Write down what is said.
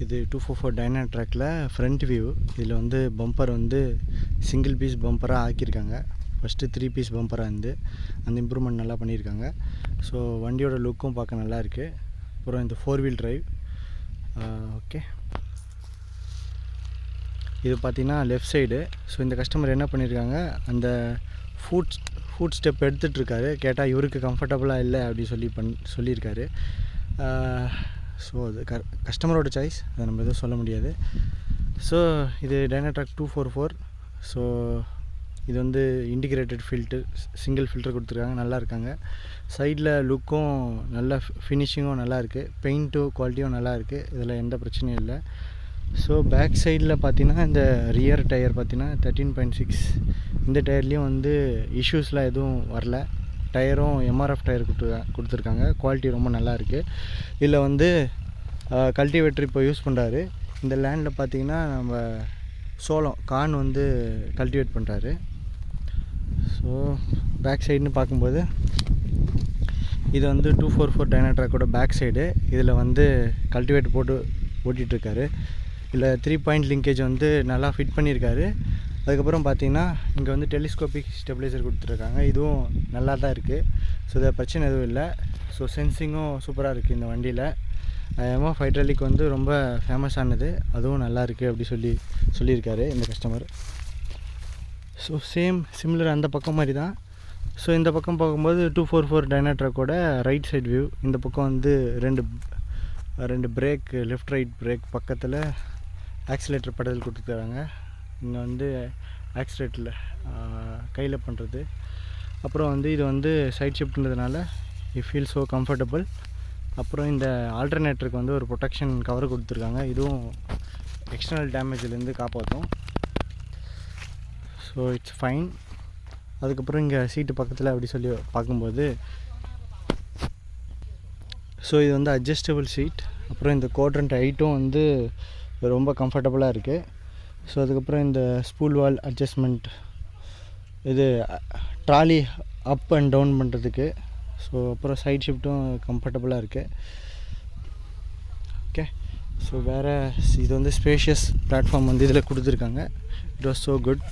இது 244 டைனா ட்ராக்கில் front view. இதில் வந்து பம்பர் வந்து சிங்கிள் பீஸ் பம்பராக ஆக்கியிருக்காங்க. ஃபஸ்ட்டு 3 பீஸ் பம்பராக இருந்து அந்த இம்ப்ரூவ்மெண்ட் நல்லா பண்ணியிருக்காங்க. ஸோ வண்டியோட லுக்கும் பார்க்க நல்லா இருக்குது. அப்புறம் இந்த 4 வீல் டிரைவ். ஓகே, இது பார்த்திங்கன்னா லெஃப்ட் சைடு. ஸோ இந்த கஸ்டமர் என்ன பண்ணியிருக்காங்க, அந்த ஃபுட் ஸ்டெப் எடுத்துகிட்ருக்காரு. கேட்டால் இவருக்கு கம்ஃபர்டபுளாக இல்லை அப்படி சொல்லியிருக்காரு. ஸோ அது கஸ்டமரோட சாய்ஸ், அதை நம்ம எதுவும் சொல்ல முடியாது. ஸோ இது டைனா ட்ராக் 244. ஸோ இது வந்து இன்டிகிரேட்டட் ஃபில்ட்ரு, சிங்கிள் ஃபில்டர் கொடுத்துருக்காங்க, நல்லா இருக்காங்க. சைடில் லுக்கும் நல்ல ஃபினிஷிங்கும் நல்லா இருக்குது, பெயிண்ட்டும் குவாலிட்டியும் நல்லா இருக்குது, இதில் எந்த பிரச்சனையும் இல்லை. ஸோ பேக் சைடில் பார்த்தீங்கன்னா இந்த ரியர் டயர் பார்த்தீங்கன்னா 13.6. இந்த டயர்லேயும் வந்து இஷ்யூஸ்லாம் எதுவும் வரல. டயரும் எம்ஆர்எஃப் டயர் கொடுத்துருக்காங்க, குவாலிட்டி ரொம்ப நல்லா இருக்குது. இதில் வந்து கல்டிவேட்டர் இப்போ யூஸ் பண்ணுறாரு. இந்த லேண்டில் பார்த்தீங்கன்னா நம்ம சோளம் கான் வந்து கல்டிவேட் பண்ணுறாரு. ஸோ பேக் சைடுன்னு பார்க்கும்போது இது வந்து 244 டைனா ட்ராக்கோட பேக் சைடு. இதில் வந்து கல்டிவேட் போட்டு ஓட்டிகிட்ருக்காரு. இதில் 3 பாயிண்ட் லிங்கேஜ் வந்து நல்லா ஃபிட் பண்ணியிருக்காரு. அதுக்கப்புறம் பார்த்திங்கன்னா இங்கே வந்து டெலிஸ்கோபிக் ஸ்டெபிலைசர் கொடுத்துருக்காங்க, இதுவும் நல்லா தான் இருக்குது. ஸோ இதில் பிரச்சனை எதுவும் இல்லை. ஸோ சென்சிங்கும் சூப்பராக இருக்குது இந்த வண்டியில். எம்எஃப் ஹைட்ராலிக் வந்து ரொம்ப ஃபேமஸானது, அதுவும் நல்லா இருக்குது அப்படி சொல்லியிருக்காரு இந்த கஸ்டமர். ஸோ சிமிலர் அந்த பக்கம் மாதிரி தான். ஸோ இந்த பக்கம் போகும்போது 244 டைனா ட்ராக்கோட ரைட் சைட் வியூ. இந்த பக்கம் வந்து ரெண்டு பிரேக், லெஃப்ட் ரைட் பிரேக் பக்கத்தில் ஆக்சிலேட்டர் பெடல் கொடுத்துருக்காங்க. இங்கே வந்து ஆக்சிலேட்டரில் கையில் பண்ணுறது. அப்புறம் வந்து இது வந்து சைட் ஷிஃப்ட்ன்றதுனால யூ ஃபீல் ஸோ கம்ஃபர்டபுள். அப்புறம் இந்த ஆல்டர்னேட்டருக்கு வந்து ஒரு ப்ரொடெக்ஷன் கவர் கொடுத்துருக்காங்க, இதுவும் எக்ஸ்டர்னல் டேமேஜ்லேருந்து காப்பாற்றும். So it's fine. அதுக்கப்புறம் இங்கே சீட்டு பக்கத்தில் அப்படி சொல்லி பார்க்கும்போது ஸோ இது வந்து அட்ஜஸ்டபிள் சீட். அப்புறம் இந்த குவாட்ரண்ட் ஹைட்டும் வந்து ரொம்ப கம்ஃபர்டபுளாக இருக்குது. ஸோ அதுக்கப்புறம் இந்த ஸ்பூல் வால் அட்ஜஸ்ட்மெண்ட், இது ட்ராலி அப் அண்ட் டவுன் பண்ணுறதுக்கு. ஸோ அப்புறம் சைட் ஷிஃப்ட்டும் கம்ஃபர்டபுளாக இருக்குது. ஓகே, ஸோ வேறு இது வந்து ஸ்பேஷியஸ் பிளாட்ஃபார்ம் வந்து இதில் கொடுத்துருக்காங்க. It was so good.